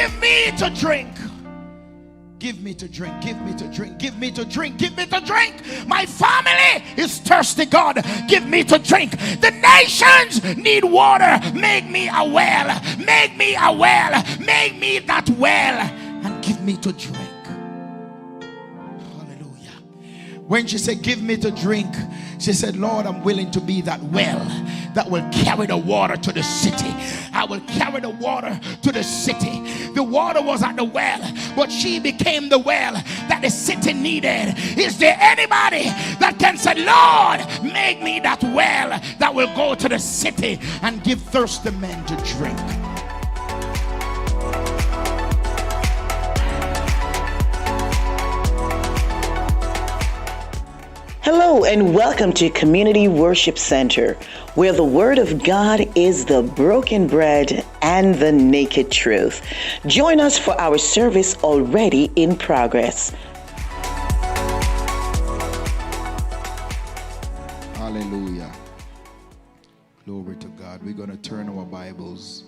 give me to drink. Give me to drink, give me to drink, give me to drink, give me to drink. My family is thirsty, God. Give me to drink. The nations need water. Make me a well. Make me a well. Make me that well. And give me to drink. Hallelujah. When she said, give me to drink, she said, Lord, I'm willing to be that well that will carry the water to the city. I will carry the water to the city. The water was at the well, but she became the well that the city needed. Is there anybody that can say, Lord, make me that well that will go to the city and give thirsty men to drink? Hello and welcome to Community Worship Center, where the Word of God is the broken bread and the naked truth. Join us for our service already in progress. Hallelujah. Glory to God. We're going to turn our Bibles,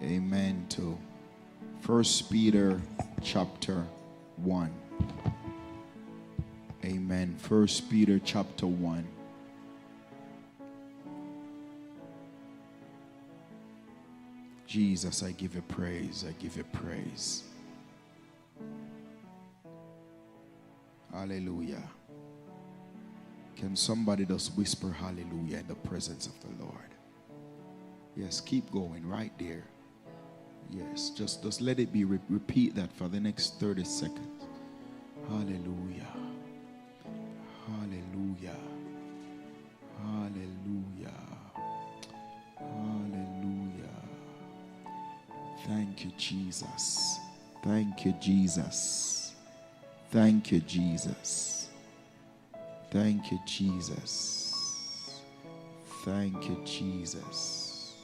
amen, to 1 Peter chapter 1. Amen. 1 Peter chapter 1. Jesus, I give you praise. I give you praise. Hallelujah. Can somebody just whisper hallelujah in the presence of the Lord? Yes, keep going right there. Yes, just let it be. Repeat that for the next 30 seconds. Hallelujah. Hallelujah. Hallelujah. Hallelujah. Thank you, Jesus. Thank you, Jesus. Thank you, Jesus. Thank you, Jesus. Thank you, Jesus.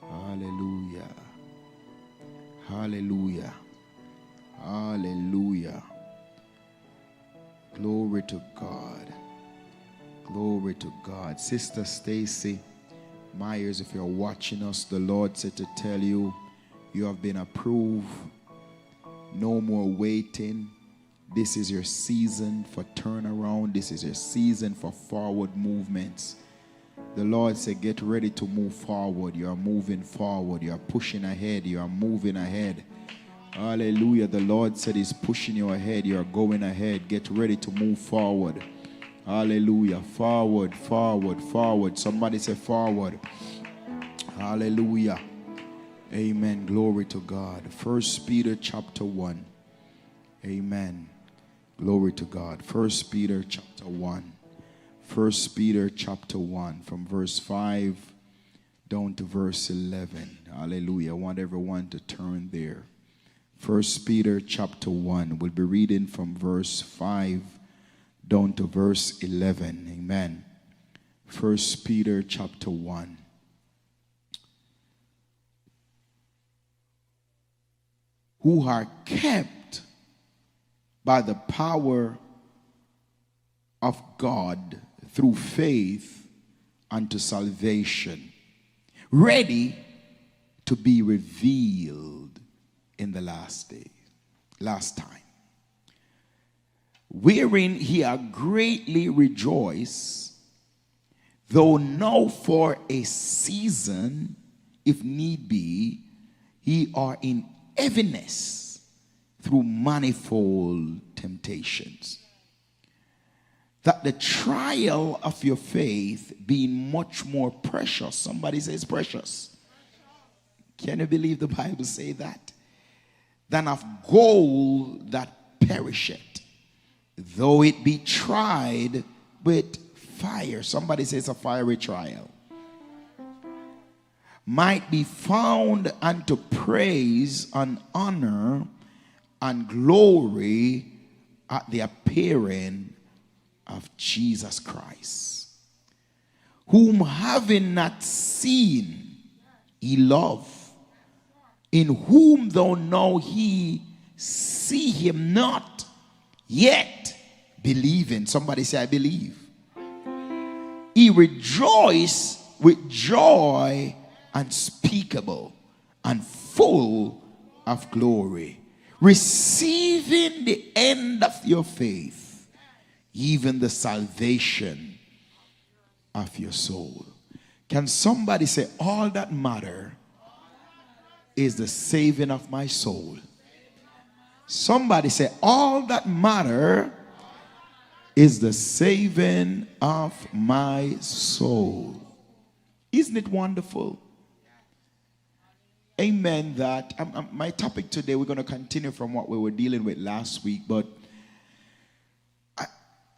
Hallelujah. Hallelujah. Hallelujah. Glory to God. Glory to God. Sister Stacy Myers, if you're watching us, the Lord said to tell you, you have been approved. No more waiting. This is your season for turnaround. This is your season for forward movements. The Lord said, get ready to move forward. You are moving forward. You are pushing ahead. You are moving ahead. Hallelujah. The Lord said he's pushing you ahead. You are going ahead. Get ready to move forward. Hallelujah. Forward, forward, forward. Somebody say forward. Hallelujah. Amen. Glory to God. 1 Peter chapter 1. Amen. Glory to God. 1 Peter chapter 1. 1 Peter chapter 1 from verse 5 down to verse 11. Hallelujah. I want everyone to turn there. 1 Peter chapter 1. We'll be reading from verse 5 down to verse 11. Amen. 1 Peter chapter 1. Who are kept by the power of God through faith unto salvation, ready to be revealed in the last day, last time. Wherein he are greatly rejoice, though now for a season, if need be, he are in heaviness through manifold temptations, that the trial of your faith being much more precious. Somebody says precious. Can you believe the Bible say that? Than of gold that perisheth, though it be tried with fire. Somebody says a fiery trial. Might be found unto praise and honor and glory at the appearing of Jesus Christ, whom having not seen, he loved, in whom though now he see him not, yet believing. Somebody say, I believe. He rejoiced with joy unspeakable and full of glory, receiving the end of your faith, even the salvation of your soul. Can somebody say, all that matter is the saving of my soul? Somebody say, all that matter is the saving of my soul. Isn't it wonderful? Amen. That my topic today, we're going to continue from what we were dealing with last week, but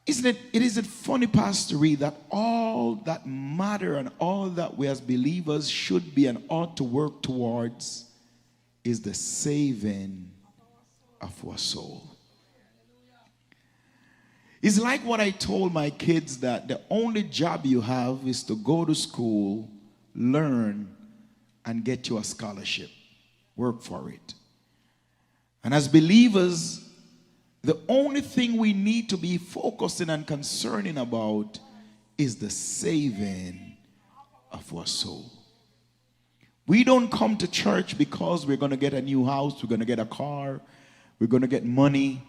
isn't it funny, Pastor Reid, that all that matter and all that we as believers should be and ought to work towards is the saving of our soul. It's like what I told my kids, that the only job you have is to go to school, learn, and get you a scholarship. Work for it. And as believers, the only thing we need to be focusing and concerning about is the saving of our soul. We don't come to church because we're going to get a new house, we're going to get a car, we're going to get money,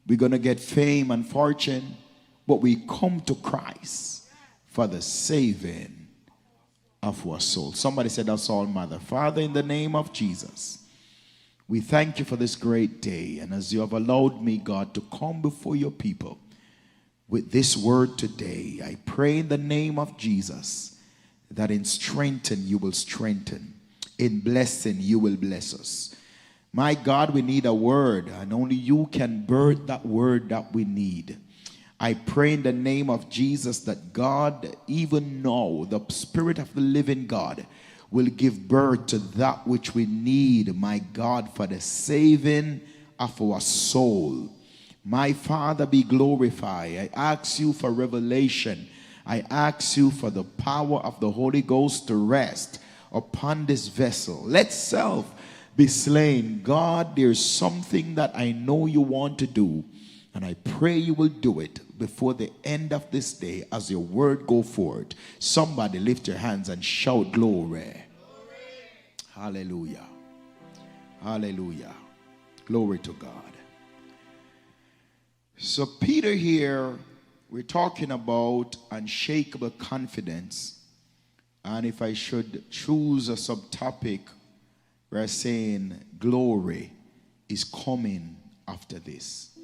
we're going to get fame and fortune, but we come to Christ for the saving of our soul. Somebody said, that's all, Mother. Father, in the name of Jesus, we thank you for this great day. And as you have allowed me, God, to come before your people with this word today, I pray in the name of Jesus that in strengthening you will strengthen, in blessing you will bless us. My God, we need a word, and only you can birth that word that we need. I pray in the name of Jesus that God, even now, the Spirit of the living God, will give birth to that which we need, my God, for the saving of our soul. My Father, be glorified. I ask you for revelation. I ask you for the power of the Holy Ghost to rest upon this vessel. Let self be slain. God, there's something that I know you want to do, and I pray you will do it before the end of this day as your word go forward. Somebody lift your hands and shout glory. Hallelujah. Hallelujah. Glory to God. So Peter here, we're talking about unshakable confidence. And if I should choose a subtopic, we're saying glory is coming after this.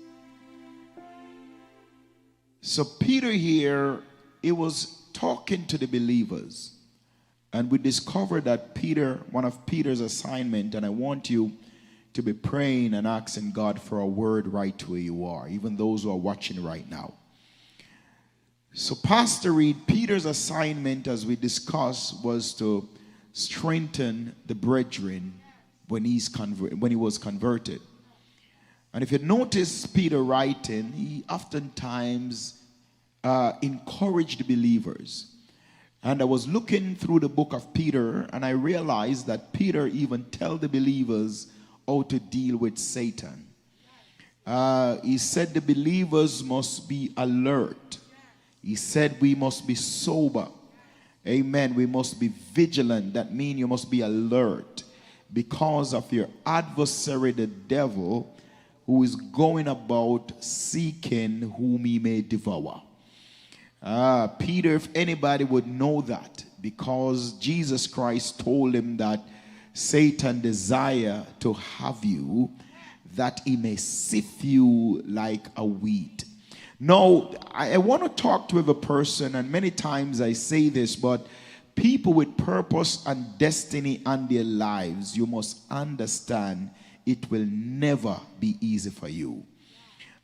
So Peter here, he was talking to the believers. And we discovered that Peter, one of Peter's assignment, and I want you to be praying and asking God for a word right where you are, even those who are watching right now. So Pastor Reid, Peter's assignment, as we discussed, was to strengthen the brethren when he was converted. And if you notice Peter writing, he oftentimes encouraged believers. And I was looking through the book of Peter, and I realized that Peter even told the believers how to deal with Satan. He said the believers must be alert. He said we must be sober. Amen. We must be vigilant. That means you must be alert because of your adversary, the devil, who is going about seeking whom he may devour. Peter, if anybody would know that, because Jesus Christ told him that Satan desire to have you, that he may sift you like a wheat. Now, I want to talk to every person, and many times I say this, but people with purpose and destiny on their lives, you must understand it will never be easy for you.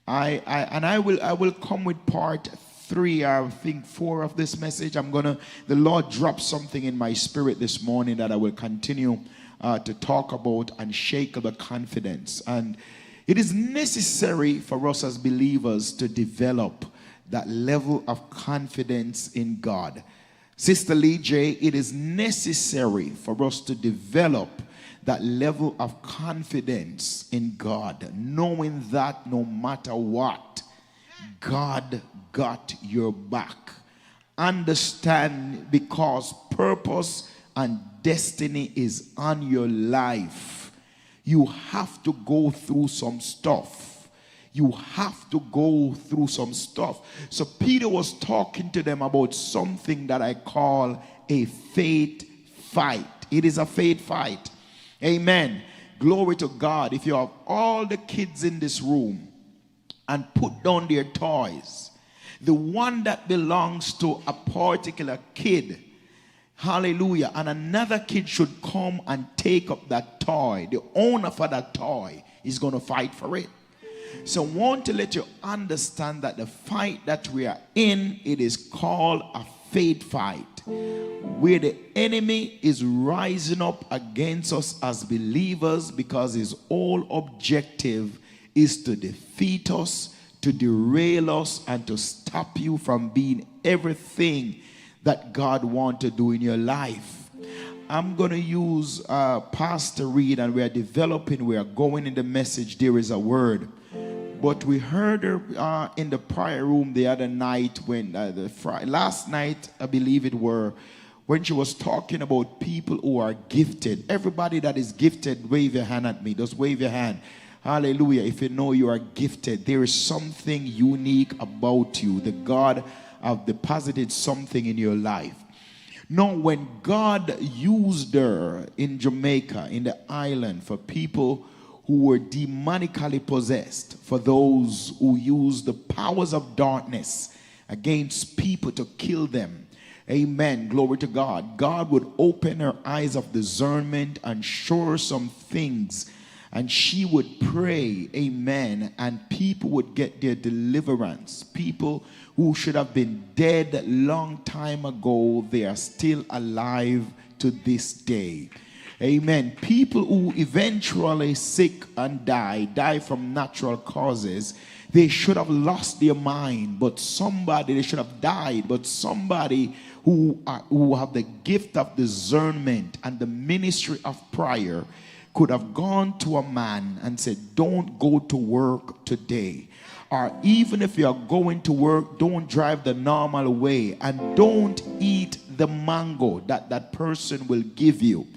I will come with part 3, I think 4 of this message. The Lord dropped something in my spirit this morning that I will continue to talk about, unshakable confidence. And it is necessary for us as believers to develop that level of confidence in God. Sister Lee J, it is necessary for us to develop that level of confidence in God, knowing that no matter what, God got your back. Understand, because purpose and destiny is on your life. you have to go through some stuff. You have to go through some stuff. So Peter was talking to them about something that I call a faith fight. It is a faith fight. Amen. Glory to God. If you have all the kids in this room and put down their toys, the one that belongs to a particular kid, hallelujah, and another kid should come and take up that toy, the owner for that toy is going to fight for it. So I want to let you understand that the fight that we are in, it is called a faith fight, where the enemy is rising up against us as believers because his whole objective is to defeat us, to derail us, and to stop you from being everything that God wants to do in your life. I'm going to use Pastor Reid, and we are developing, we are going in the message, there is a word. But we heard her in the prayer room the other night, when last night, I believe it were, when she was talking about people who are gifted. Everybody that is gifted, wave your hand at me. Just wave your hand. Hallelujah. If you know you are gifted, there is something unique about you. The God have deposited something in your life. Now, when God used her in Jamaica, in the island, for people who were demonically possessed, for those who used the powers of darkness against people to kill them. Amen. Glory to God. God would open her eyes of discernment and show her some things. And she would pray. Amen. And people would get their deliverance. People who should have been dead long time ago, they are still alive to this day. Amen. People who eventually sick and die from natural causes, they should have lost their mind, but somebody, they should have died, but somebody who have the gift of discernment and the ministry of prayer could have gone to a man and said, don't go to work today. Or even if you are going to work, don't drive the normal way, and don't eat the mango that person will give you.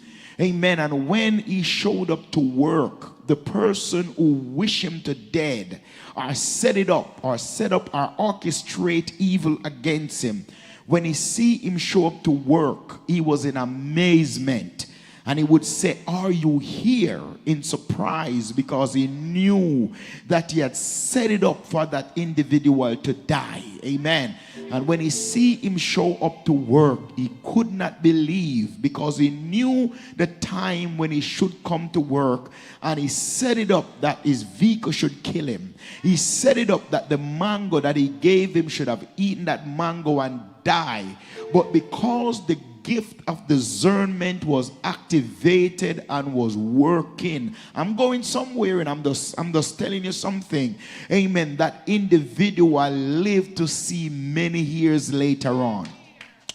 Amen. And when he showed up to work, the person who wished him to death or set up or orchestrate evil against him, when he see him show up to work, he was in amazement. And he would say, are you here? In surprise, because he knew that he had set it up for that individual to die. Amen. And when he see him show up to work, he could not believe, because he knew the time when he should come to work. And he set it up that his vehicle should kill him. He set it up that the mango that he gave him should have eaten that mango and die. But because the gift of discernment was activated and was working, I'm going somewhere, and I'm just telling you something. Amen. That individual lived to see many years later on.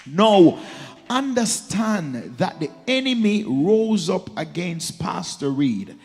Now, understand that the enemy rose up against Pastor Reid.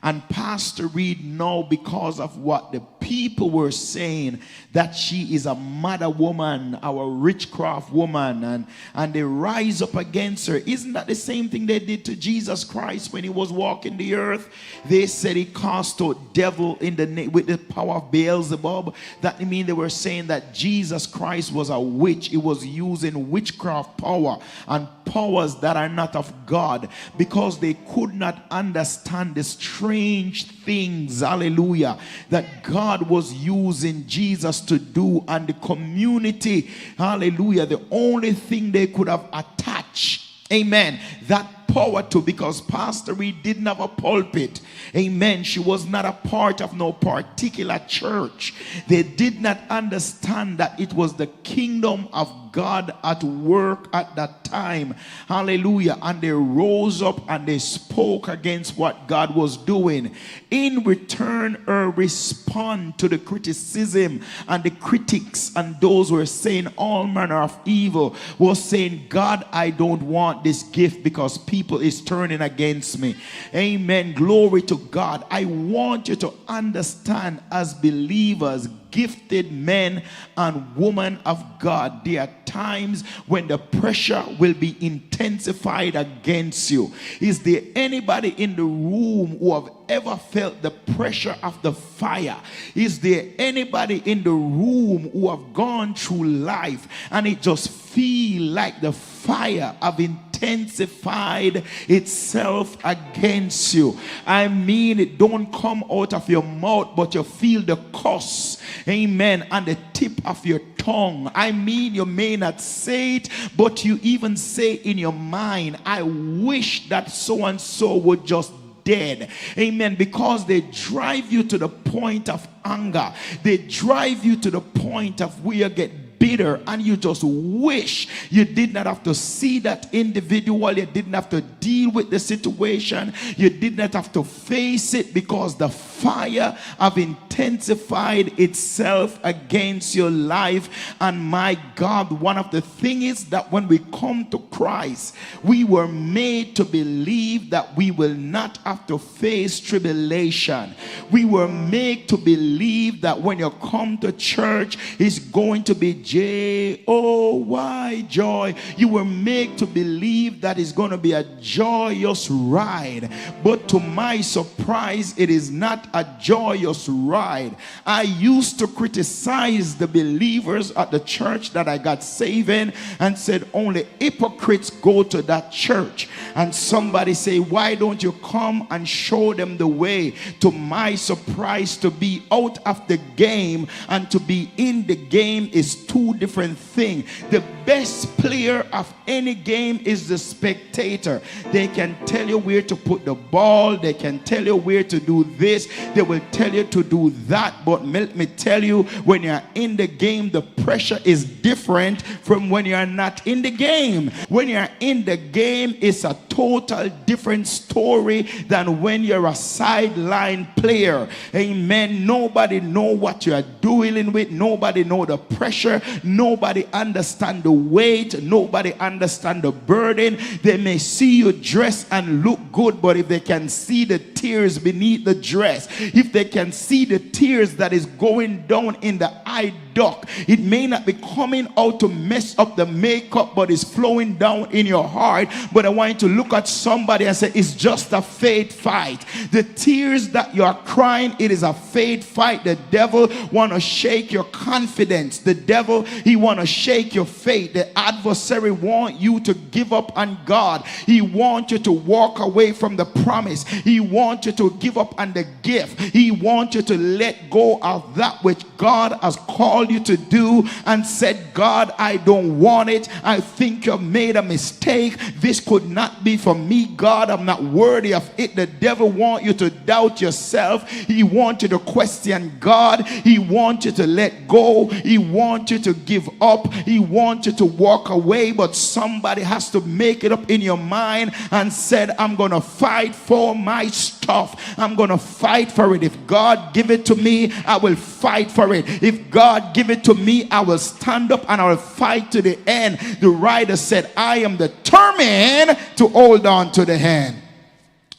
And Pastor Reid, now, because of what the people were saying, that she is a mother woman, our witchcraft woman, and they rise up against her. Isn't that the same thing they did to Jesus Christ when he was walking the earth? They said he cast out devil with the power of Beelzebub. That means they were saying that Jesus Christ was a witch. He was using witchcraft power and powers that are not of God, because they could not understand the strange things, hallelujah, that God was using Jesus to do. And the community, hallelujah, the only thing they could have attached, amen, that power to, because Pastor Reid didn't have a pulpit. Amen. She was not a part of no particular church. They did not understand that it was the kingdom of God at work at that time. Hallelujah. And they rose up and they spoke against what God was doing. In return, her respond to the criticism and the critics and those who were saying all manner of evil was saying, God, I don't want this gift because people is turning against me. Amen. Glory to God. I want you to understand, as believers, gifted men and women of God, there are times when the pressure will be intensified against you. Is there anybody in the room who have ever felt the pressure of the fire? Is there anybody in the room who have gone through life and it just feel like the fire have intensified itself against you? I mean, it don't come out of your mouth, but you feel the curse, amen, on the tip of your tongue. I mean, you may not say it, but you even say in your mind, I wish that so and so would just dead, amen, because they drive you to the point of anger. They drive you to the point of where you get bitter, and you just wish you did not have to see that individual. You didn't have to deal with the situation. You did not have to face it, because the fire have intensified itself against your life. And my God, one of the things is that when we come to Christ, we were made to believe that we will not have to face tribulation. We were made to believe that when you come to church, it's going to be J-O-Y, joy. You were made to believe that it's going to be a joyous ride. But to my surprise, it is not a joyous ride. I used to criticize the believers at the church that I got saved in and said only hypocrites go to that church. And somebody say, why don't you come and show them the way? To my surprise, to be out of the game and to be in the game is two different things. The best player of any game is the spectator. They can tell you where to put the ball. They can tell you where to do this. They will tell you to do that. But let me tell you, when you're in the game, the pressure is different from when you're not in the game. When you're in the game, it's a total different story than when you're a sideline player. Amen. Nobody know what you're dealing with. Nobody know the pressure. Nobody understand the weight. Nobody understand the burden. They may see you dress and look good, but if they can see the tears beneath the dress, if they can see the tears that is going down in the eye duct, it may not be coming out to mess up the makeup, but it's flowing down in your heart. But I want you to look at somebody and say, it's just a faith fight. The tears that you are crying, it is a faith fight. The devil want to shake your confidence. The devil, he want to shake your faith. The adversary want you to give up on God. He want you to walk away from the promise. He want you to give up on the gift. He want you to let go of that which God has called you to do and said, God, I don't want it. I think you've made a mistake. This could not be for me. God, I'm not worthy of it. The devil want you to doubt yourself. He wants you to question God. He wants you to let go. He wants you to give up. He wants you to walk away. But somebody has to make it up in your mind and said, I'm going to fight for my stuff. I'm going to fight for it. If God give it to me, I will fight for it. If God give it to me, I will stand up and I will fight to the end. The writer said, I am determined to hold on to the hand.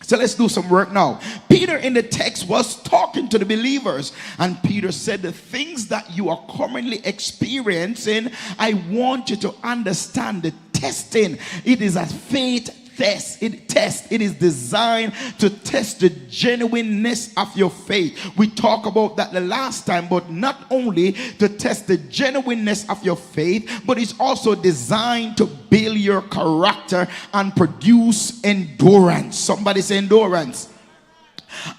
So let's do some work now. Peter in the text was talking to the believers, and Peter said, the things that you are currently experiencing, I want you to understand the testing. It is a faith test. It is designed to test the genuineness of your faith. We talked about that the last time, but not only to test the genuineness of your faith, but it's also designed to build your character and produce endurance. Somebody say endurance.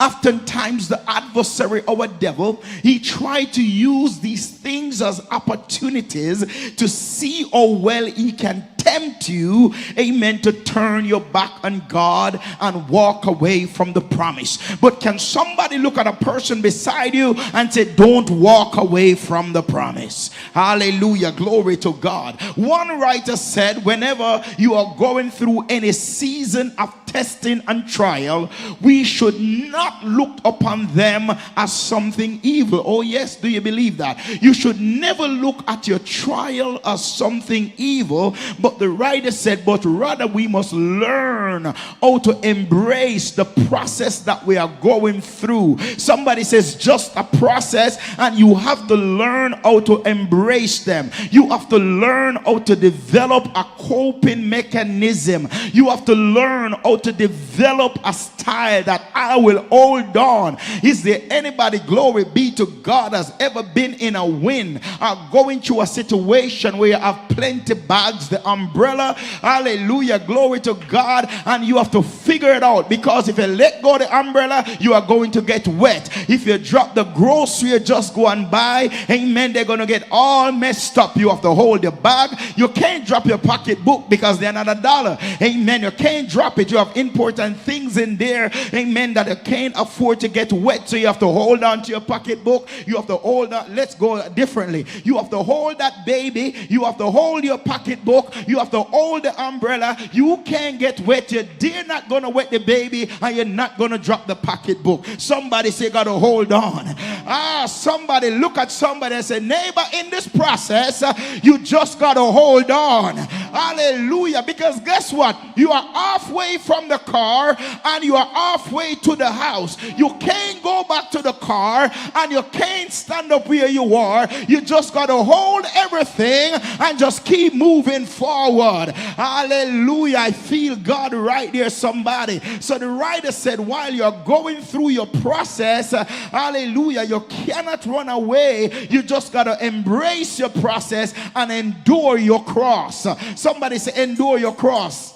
Oftentimes the adversary, our devil, he tried to use these things as opportunities to see how well he can tempt you, amen, to turn your back on God and walk away from the promise. But can somebody look at a person beside you and say, don't walk away from the promise? Hallelujah, glory to God. One writer said, whenever you are going through any season of testing and trial, we should not look upon them as something evil. Oh yes, do you believe that? You should never look at your trial as something evil, but the writer said, but rather we must learn how to embrace the process that we are going through. Somebody says just a process, and you have to learn how to embrace them. You have to learn how to develop a coping mechanism. You have to learn how to develop a style that I will hold on. Is there anybody, glory be to God, has ever been in a wind or going through a situation where you have plenty bags, the umbrella, hallelujah, glory to God, and you have to figure it out, because if you let go of the umbrella, you are going to get wet. If you drop the grocery you just go and buy, amen, they're going to get all messed up. You have to hold your bag. You can't drop your pocketbook because they're not $1. Amen. You can't drop it. You have important things in there, amen, that you can't afford to get wet, so you have to hold on to your pocketbook. You have to hold on. Let's go differently. You have to hold that baby. You have to hold your pocketbook. You have to hold the umbrella. You can't get wet. You're not going to wet the baby, and you're not going to drop the pocketbook. Somebody say, got to hold on. Somebody look at somebody and say, neighbor, in this process, you just got to hold on. Hallelujah. Because guess what? You are halfway from the car and you are halfway to the house. You can't go back to the car and you can't stand up where you are. You just got to hold everything and just keep moving forward. Hallelujah. I feel God right there, somebody. So the writer said, while you're going through your process, hallelujah, you cannot run away. You just got to embrace your process and endure your cross. Somebody say, endure your cross.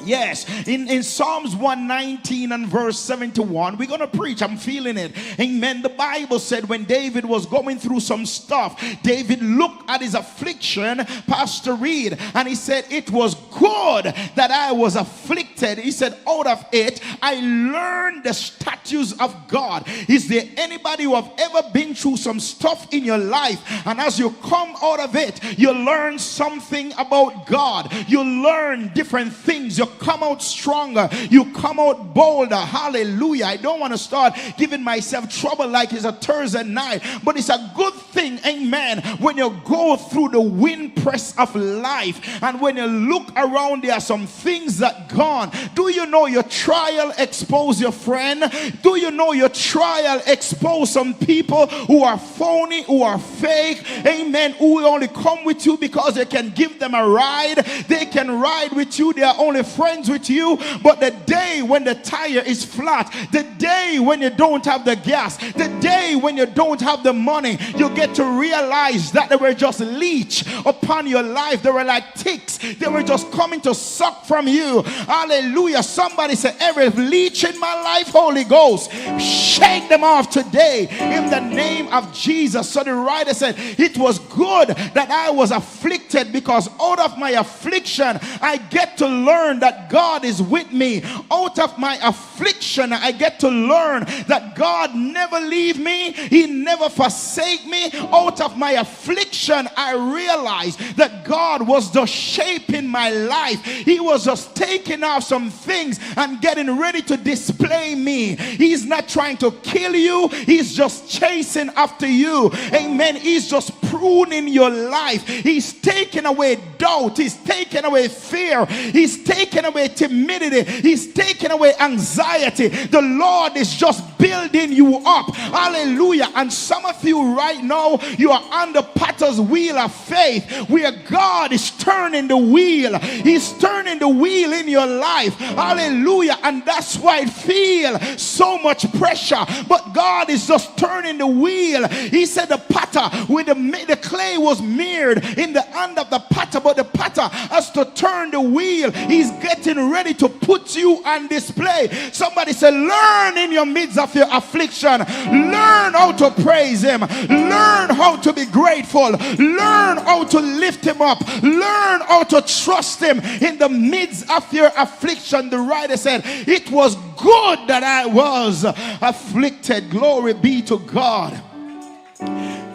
Yes, in Psalms 119 and verse 71, we're going to preach. I'm feeling it. Amen. The Bible said when David was going through some stuff, David looked at his affliction, Pastor Reid, and he said, it was good that I was afflicted. He said, out of it, I learned the statutes of God. Is there anybody who have ever been through some stuff in your life, and as you come out of it, you learn something about God? You learn different things. You come out stronger. You come out bolder. Hallelujah. I don't want to start giving myself trouble like it's a Thursday night, but it's a good thing, amen, when you go through the wind press of life and when you look around, there are some things that gone. Do you know your trial expose your friend? Do you know your trial expose some people who are phony, who are fake, amen, who only come with you because they can give them a ride? They can ride with you. They are only friends with you, but the day when the tire is flat, the day when you don't have the gas, the day when you don't have the money, you get to realize that they were just leech upon your life. They were like ticks. They were just coming to suck from you. Hallelujah. Somebody say, every leech in my life, Holy Ghost, shake them off today in the name of Jesus. So the writer said, it was good that I was afflicted, because out of my affliction I get to learn that God is with me. Out of my affliction I get to learn that God never leave me. He never forsake me. Out of my affliction I realized that God was just shaping my life. He was just taking off some things and getting ready to display me. He's not trying to kill you. He's just chasing after you. Amen. He's just pruning your life. He's taking away doubt. He's taking away fear. He's taking away timidity. He's taking away anxiety. The Lord is just building you up. Hallelujah. And some of you right now, you are on the potter's wheel of faith, where God is turning the wheel. He's turning the wheel in your life. Hallelujah. And that's why it feels so much pressure. But God is just turning the wheel. He said the potter with the clay was mirrored in the hand of the potter, but the potter has to turn the wheel. He's getting ready to put you on display. Somebody say, learn in your midst of your affliction. Learn how to praise him. Learn how to be grateful. Learn how to lift him up. Learn how to trust him in the midst of your affliction. The writer said, it was good that I was afflicted. Glory be to God.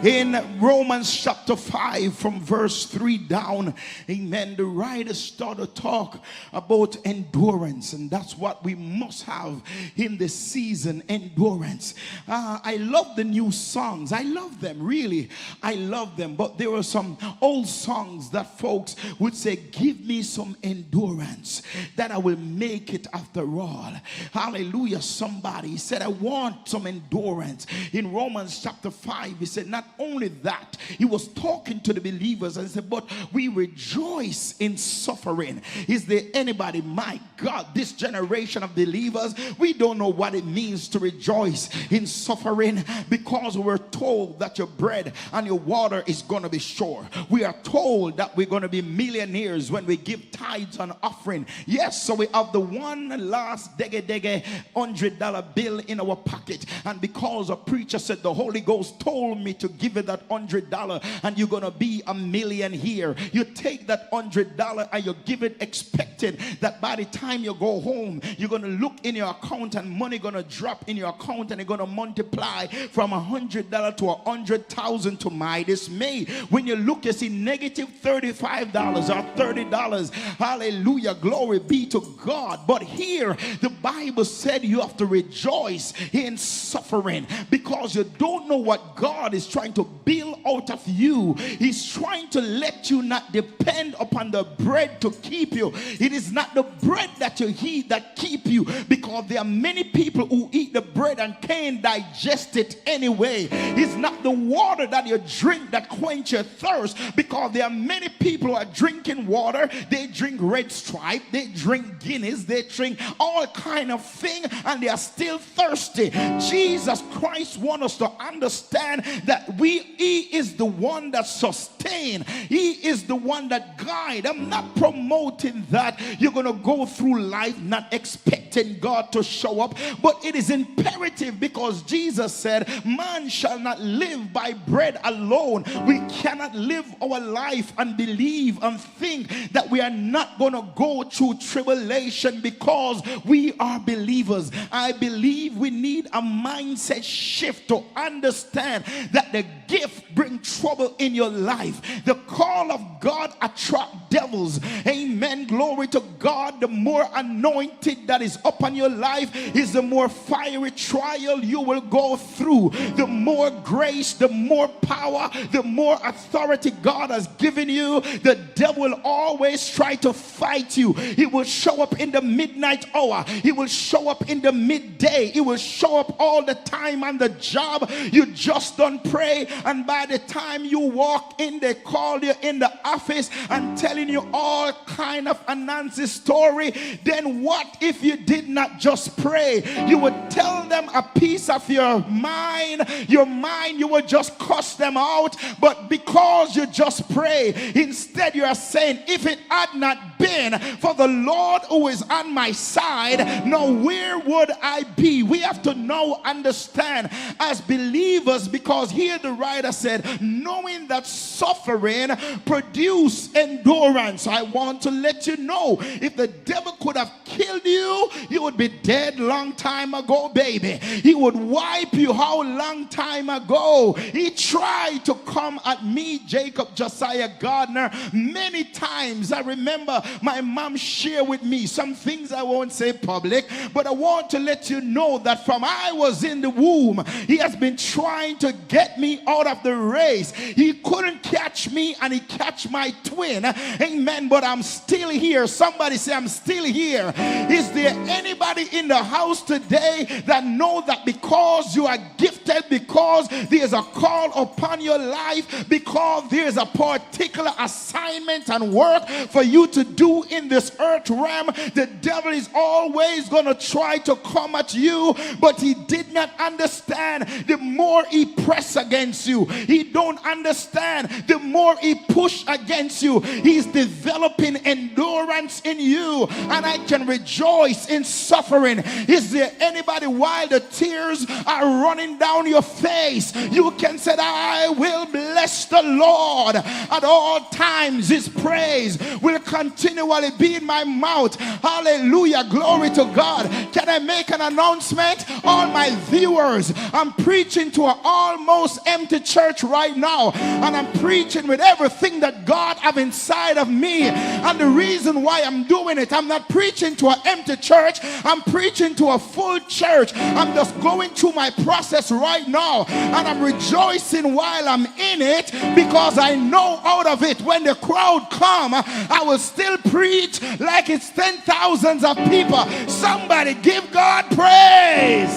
In Romans chapter 5 from verse 3 down, amen, the writer started to talk about endurance, and that's what we must have in this season, endurance. I love the new songs. I love them, really. I love them, but there were some old songs that folks would say, give me some endurance that I will make it after all. Hallelujah. Somebody said, I want some endurance. In Romans chapter 5, he said, not only that, he was talking to the believers and said, but we rejoice in suffering. Is there anybody, my God, this generation of believers, we don't know what it means to rejoice in suffering, because we're told that your bread and your water is going to be short. We are told that we're going to be millionaires when we give tithes and offering. Yes, so we have the one last dege $100 bill in our pocket, and because a preacher said the Holy Ghost told me to give it that $100 and you're gonna be a million here, you take that $100 and you give it expecting that by the time you go home you're gonna look in your account and money gonna drop in your account and you're gonna multiply from $100 to 100,000. To my dismay, when you look, you see negative $35 or $30. Hallelujah, glory be to God. But here the Bible said you have to rejoice in suffering, because you don't know what God is trying to build out of you. He's trying to let you not depend upon the bread to keep you. It is not the bread that you eat that keep you, because there are many people who eat the bread and can't digest it anyway. It's not the water that you drink that quench your thirst, because there are many people who are drinking water. They drink Red Stripe, they drink Guinness, they drink all kind of thing, and they are still thirsty. Jesus Christ wants us to understand that He is the one that sustains. He is the one that guides. I'm not promoting that you're going to go through life not expecting God to show up, but it is imperative, because Jesus said, man shall not live by bread alone. We cannot live our life and believe and think that we are not going to go through tribulation because we are believers. I believe we need a mindset shift to understand that the gift brings trouble in your life. The call of God attracts devils. Amen. Glory to God. The more anointed that is upon your life is the more fiery trial you will go through. The more grace, the more power, the more authority God has given you, the devil will always try to fight you. He will show up in the midnight hour. He will show up in the midday. He will show up all the time on the job. You just don't pray, and by the time you walk in, they call you in the office and telling you all kind of a Nancy story. Then what if you did not just pray? You would tell them a piece of your mind. You would just cuss them out. But because you just pray, instead you are saying, if it had not been for the Lord who is on my side, now where would I be? We have to now understand as believers, because here the writer said, knowing that suffering produce endurance. I want to let you know, if the devil could have killed you, you would be dead long time ago, baby. He would wipe you how long time ago. He tried to come at me, Jacob Josiah Gardner, many times. I remember my mom shared with me some things I won't say public, but I want to let you know that from I was in the womb, he has been trying to get me out of the race. He couldn't catch me, and he catch my twin. Amen. But I'm still here. Somebody say, I'm still here. Is there anybody in the house today that know that because you are gifted, because there's a call upon your life, because there's a particular assignment and work for you to do in this earth realm, the devil is always going to try to come at you, but he did not understand. The more he press against you, he don't understand. The more he push against you, he's developing endurance in you. And I can rejoice in suffering suffering? Is there anybody while the tears are running down your face, you can say, I will bless the Lord at all times. His praise will continually be in my mouth. Hallelujah. Glory to God. Can I make an announcement? All my viewers, I'm preaching to an almost empty church right now, and I'm preaching with everything that God have inside of me. And the reason why I'm doing it, I'm not preaching to an empty church, I'm preaching to a full church. I'm just going through my process right now, and I'm rejoicing while I'm in it, because I know out of it, when the crowd come, I will still preach like it's 10,000s of people. Somebody give God praise.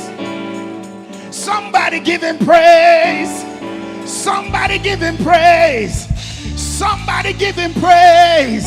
Somebody give him praise. Somebody give him praise. Somebody give him praise.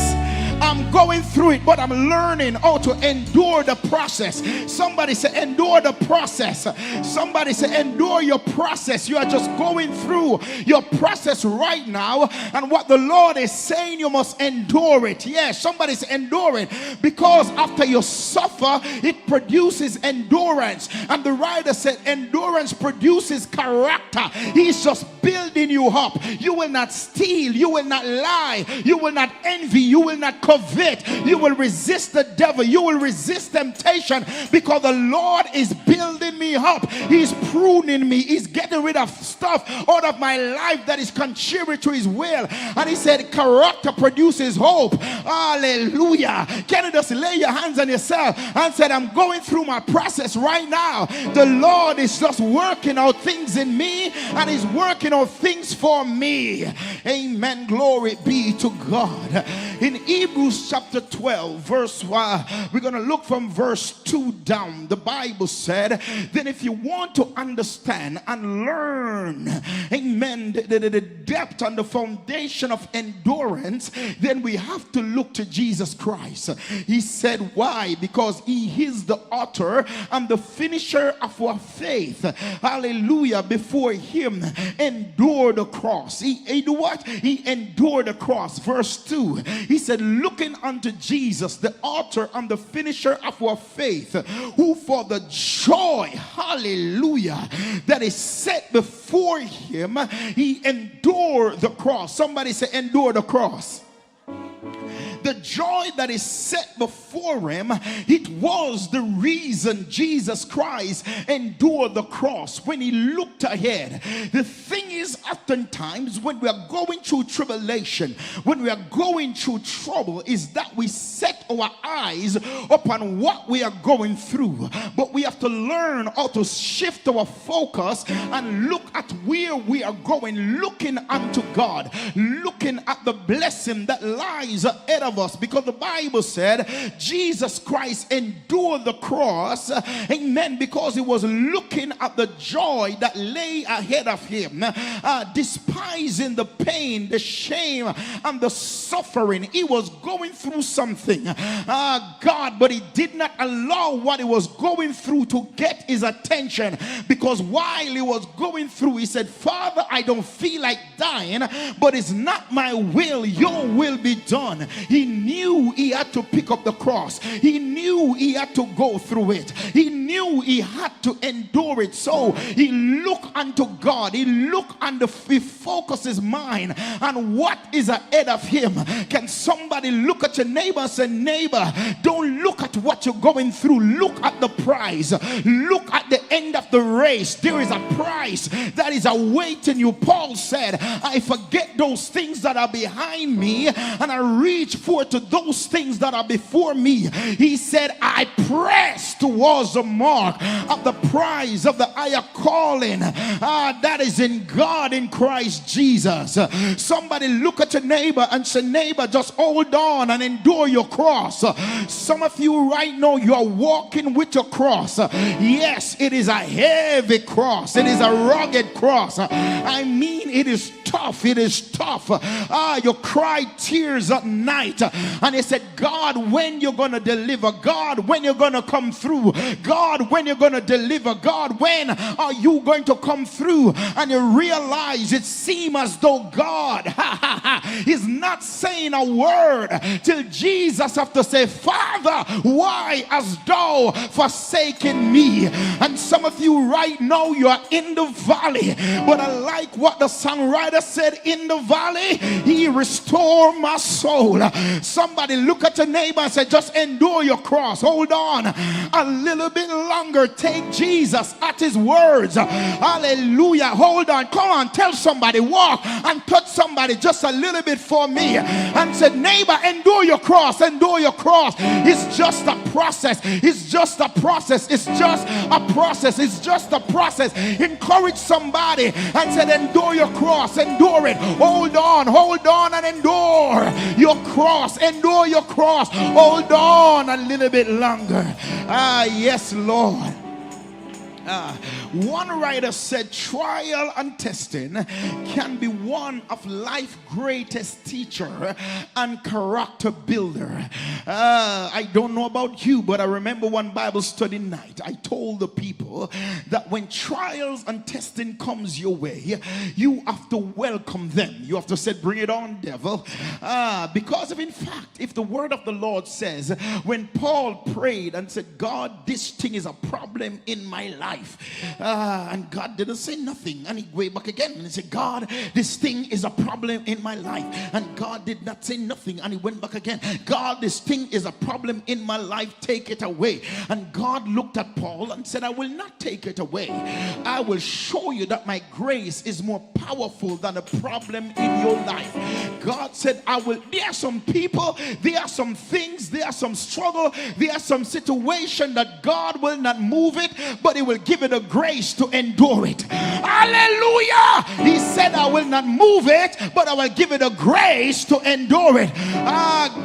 I'm going through it, but I'm learning how to endure the process. Somebody say, endure the process. Somebody say, endure your process. You are just going through your process right now, and what the Lord is saying, you must endure it. Yes, somebody say, endure it, because after you suffer, it produces endurance. And the writer said, endurance produces character. He's just building you up. You will not steal. You will not lie. You will not envy. You will not covet. You will resist the devil. You will resist temptation, because the Lord is building me up. He's pruning me. He's getting rid of stuff out of my life that is contrary to his will. And he said, character produces hope. Hallelujah. Can you just lay your hands on yourself and say, I'm going through my process right now. The Lord is just working out things in me, and he's working out things for me. Amen. Glory be to God. In Hebrews chapter 12, verse 1, we're going to look from verse 2 down. The Bible said, then if you want to understand and learn, amen, the depth and the foundation of endurance, then we have to look to Jesus Christ. He said, why? Because he is the author and the finisher of our faith. Hallelujah. Before him endured the cross. He do what? He endured the cross. Verse 2, he said, looking unto Jesus, the author and the finisher of our faith, who for the joy, hallelujah, that is set before him, he endured the cross. Somebody say, endure the cross. The joy that is set before him, it was the reason Jesus Christ endured the cross. When he looked ahead, the thing is, oftentimes when we are going through tribulation, when we are going through trouble, is that we set our eyes upon what we are going through. But we have to learn how to shift our focus and look at where we are going, looking unto God, looking at the blessing that lies ahead of us, because the Bible said Jesus Christ endured the cross, amen, because he was looking at the joy that lay ahead of him, despising the pain, the shame, and the suffering. He was going through something, God, but he did not allow what he was going through to get his attention, because while he was going through, he said, Father, I don't feel like dying, but it's not my will, your will be done. He knew he had to pick up the cross. He knew he had to go through it. He knew he had to endure it. So he looked unto God. He focused his mind on what is ahead of him. Can somebody look at your neighbor and say, neighbor, don't look at what you're going through. Look at the prize. Look at the end of the race. There is a prize that is awaiting you. Paul said, I forget those things that are behind me, and I reach forth to those things that are before me. He said, I press towards the mark of the prize of the higher calling that is in God in Christ Jesus. Somebody look at your neighbor and say, neighbor, just hold on and endure your cross. Some of you right now, you are walking with your cross. Yes, it is a heavy cross. It is a rugged cross. I mean, it is tough. It is tough. You cry tears at night. And he said, God, when you're going to deliver? God, when you're going to come through? God, when you're going to deliver? God, when are you going to come through? And you realize it seems as though God is not saying a word till Jesus have to say, Father, why hast thou forsaken me? And some of you right now, you are in the valley, but I like what the songwriter said, in the valley he restored my soul. Somebody look at your neighbor and say, just endure your cross. Hold on a little bit longer. Take Jesus at his words. Hallelujah. Hold on. Come on, tell somebody, walk and touch somebody just a little bit for me and say, neighbor, endure your cross. Endure your cross. It's just a process. It's just a process. It's just a process. It's just a process. Encourage somebody and say, endure your cross. Endure it. Hold on and endure your cross. Endure your cross. Hold on a little bit longer. Yes, Lord. One writer said, trial and testing can be one of life's greatest teacher and character builder. I don't know about you, but I remember one Bible study night, I told the people that when trials and testing comes your way, you have to welcome them. You have to say, bring it on, devil. Because in fact, if the word of the Lord says, when Paul prayed and said, God, this thing is a problem in my life, and God didn't say nothing, and he went back again and he said, God, this thing is a problem in my life, and God did not say nothing, and he went back again. God, this thing is a problem in my life, take it away. And God looked at Paul and said, I will not take it away. I will show you that my grace is more powerful than a problem in your life. God said, there are some people, there are some things, there are some struggle, there are some situation that God will not move it, but he will give it a grace to endure it. Hallelujah. He said, I will not move it, but I will give it a grace to endure it.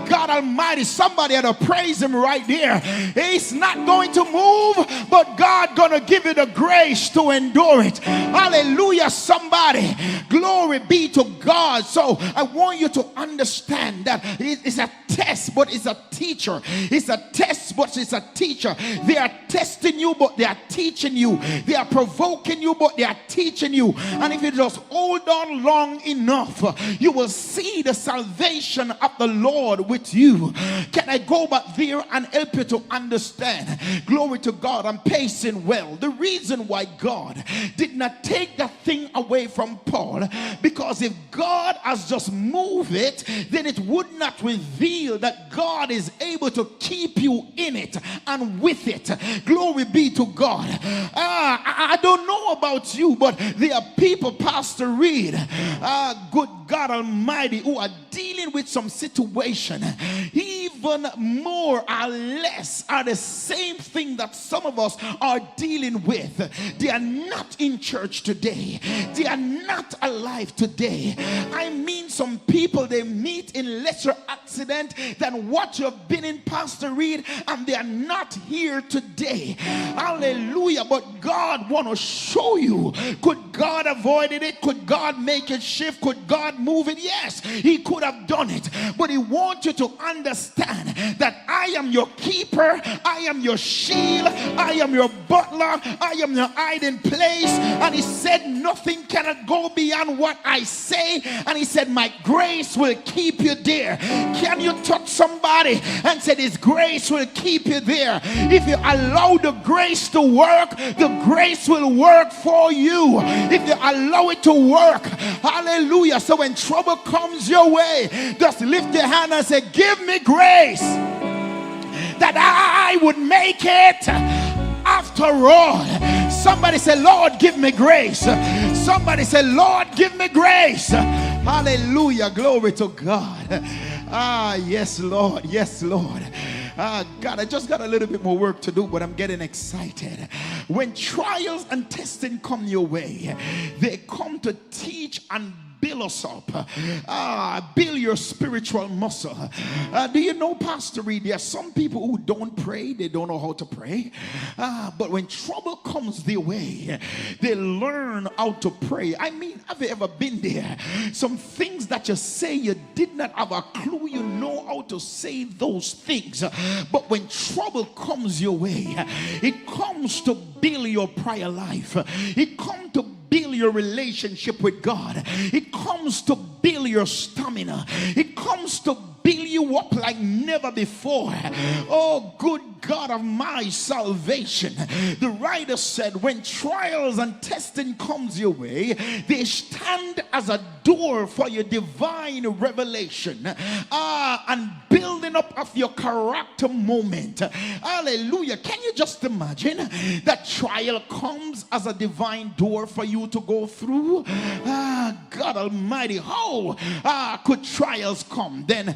God Almighty, somebody had to praise him right there. He's not going to move, but God gonna give it a grace to endure it. Hallelujah, somebody. Glory be to God. So I want you to understand that it's a test, but it's a teacher. It's a test, but it's a teacher. They are testing you, but they are teaching you. They are provoking you, but they are teaching you. And if you just hold on long enough, you will see the salvation of the Lord with you. Can I go back there and help you to understand? Glory to God. I'm pacing well. The reason why God did not take that thing away from Paul, because if God has just moved it, then it would not reveal that God is able to keep you in it and with it. Glory be to God. I don't know about you, but there are people, Pastor Reid, good God Almighty, who are dealing with some situation, even more or less are the same thing that some of us are dealing with. They are not in church today. They are not alive today. I mean, some people, they meet in lesser accident than what you've been in, Pastor Reid, and they are not here today. Hallelujah. But God want to show you, could God avoided it? Could God make it shift? Could God move it? Yes, he could have done it. But he wants you to understand that I am your keeper, I am your shield, I am your butler, I am your hiding place. And he said nothing cannot go beyond what I say. And he said my grace will keep you there. Can you touch somebody and say his grace will keep you there? If you allow the grace to work, the grace will work for you. If you allow it to work, hallelujah. So when trouble comes your way, just lift your hand and say, give me grace that I would make it after all. Somebody say, Lord, give me grace. Somebody say, Lord, give me grace. Hallelujah. Glory to God. Yes, Lord. Yes, Lord. God, I just got a little bit more work to do, but I'm getting excited. When trials and testing come your way, they come to teach and build us up, build your spiritual muscle. Do you know, Pastor Reid, there are some people who don't pray, they don't know how to pray, but when trouble comes their way, they learn how to pray. I mean, have you ever been there? Some things that you say you did not have a clue you know how to say those things, but when trouble comes your way, it comes to build your prayer life. It comes to build your relationship with God. It comes to build your stamina. It comes to build you up like never before. Oh, good God of my salvation. The writer said, when trials and testing comes your way, they stand as a door for your divine revelation and building up of your character moment. Hallelujah. Can you just imagine that trial comes as a divine door for you to go through? God Almighty, how could trials come? Then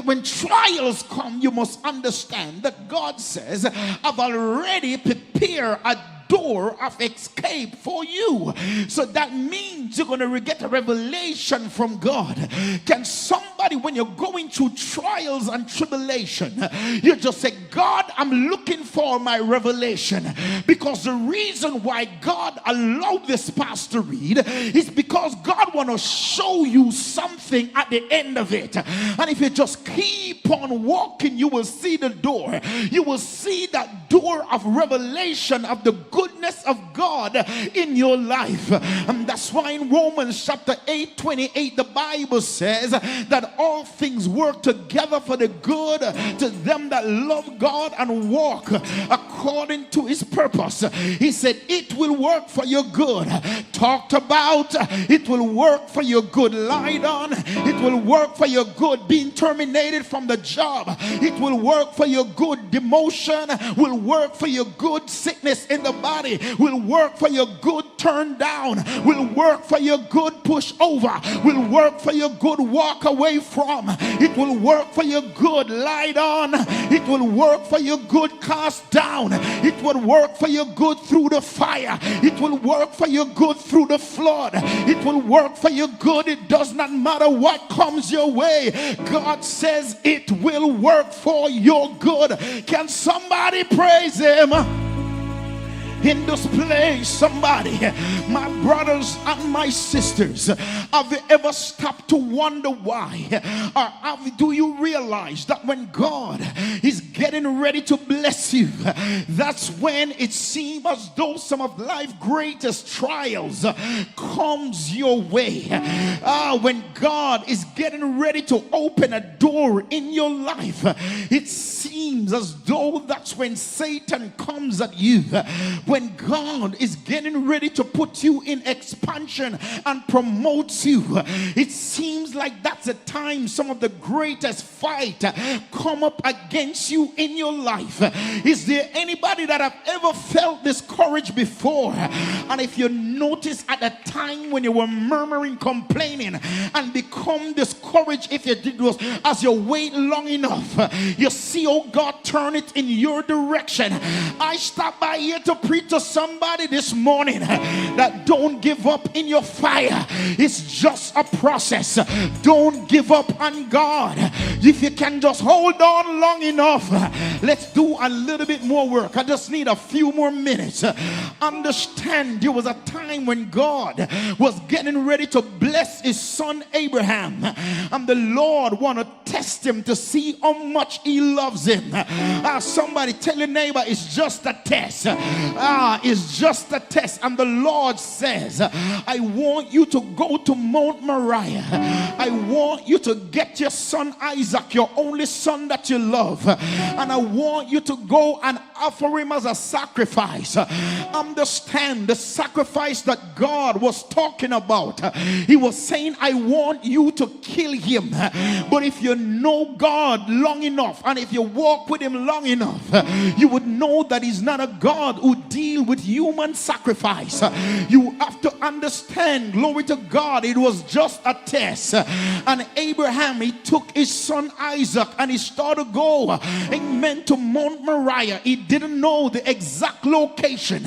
when trials come, you must understand that God says, I've already prepared a door of escape for you. So that means you're going to get a revelation from God. Can somebody, when you're going through trials and tribulation, you just say, God, I'm looking for my revelation, because the reason why God allowed this, Pastor Reid, is because God want to show you something at the end of it. And if you just keep on walking, you will see the door. You will see that door of revelation of the goodness of God in your life. And that's why in Romans chapter 8:28 the Bible says that all things work together for the good to them that love God and walk according to his purpose. He said it will work for your good. Talked about it will work for your good. Lied on. It will work for your good. Being terminated from the job, it will work for your good. Demotion will work for your good. Sickness in the body will work for your good. Turn down will work for your good. Push over will work for your good. Walk away from, it will work for your good. Lied on, it will work for your good. Cast down, it will work for your good. Through the fire, it will work for your good. Through the flood, it will work for your good. It does not matter what comes your way, God says it will work for your good. Can somebody praise him in this place? Somebody, my brothers and my sisters, have you ever stopped to wonder why? Or do you realize that when God is getting ready to bless you, that's when it seems as though some of life's greatest trials comes your way. When God is getting ready to open a door in your life, it seems as though that's when Satan comes at you. When God is getting ready to put you in expansion and promotes you, it seems like that's the time some of the greatest fight come up against you in your life. Is there anybody that have ever felt discouraged before? And if you notice at the time when you were murmuring, complaining, and become discouraged, if you did was as you wait long enough, you see, oh God, turn it in your direction. I stopped by here to preach to somebody this morning that don't give up in your fire. It's just a process. Don't give up on God. If you can just hold on long enough, let's do a little bit more work. I just need a few more minutes. Understand, there was a time when God was getting ready to bless his son Abraham, and the Lord want to test him to see how much he loves him. Somebody tell your neighbor, it's just a test. It's just a test. And the Lord says, I want you to go to Mount Moriah. I want you to get your son Isaac, your only son that you love, and I want you to go and offer him as a sacrifice. Understand the sacrifice that God was talking about. He was saying, I want you to kill him, but if you know God long enough, and if you walk with him long enough, you would know that he's not a God who deals with human sacrifice. You have to understand, glory to God, it was just a test. And Abraham, he took his son Isaac and he started to go, amen, to Mount Moriah. He didn't know the exact location.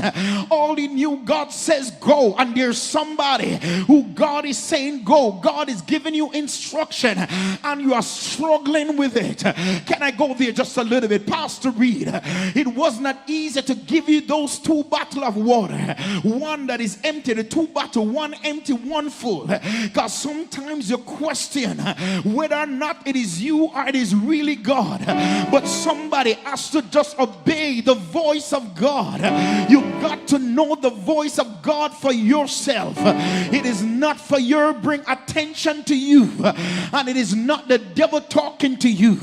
All he knew, God says go, and there's somebody who God is saying go. God is giving you instruction and you are struggling with it. Can I go there just a little bit? Pastor Reid, it was not easy to give you those 2 bottles of water, one that is empty, the 2 bottles, one empty, one full, because sometimes you question whether or not it is you or it is really God. But somebody has to just obey the voice of God. You got to know the voice of God for yourself. It is not for your bring attention to you, and it is not the devil talking to you,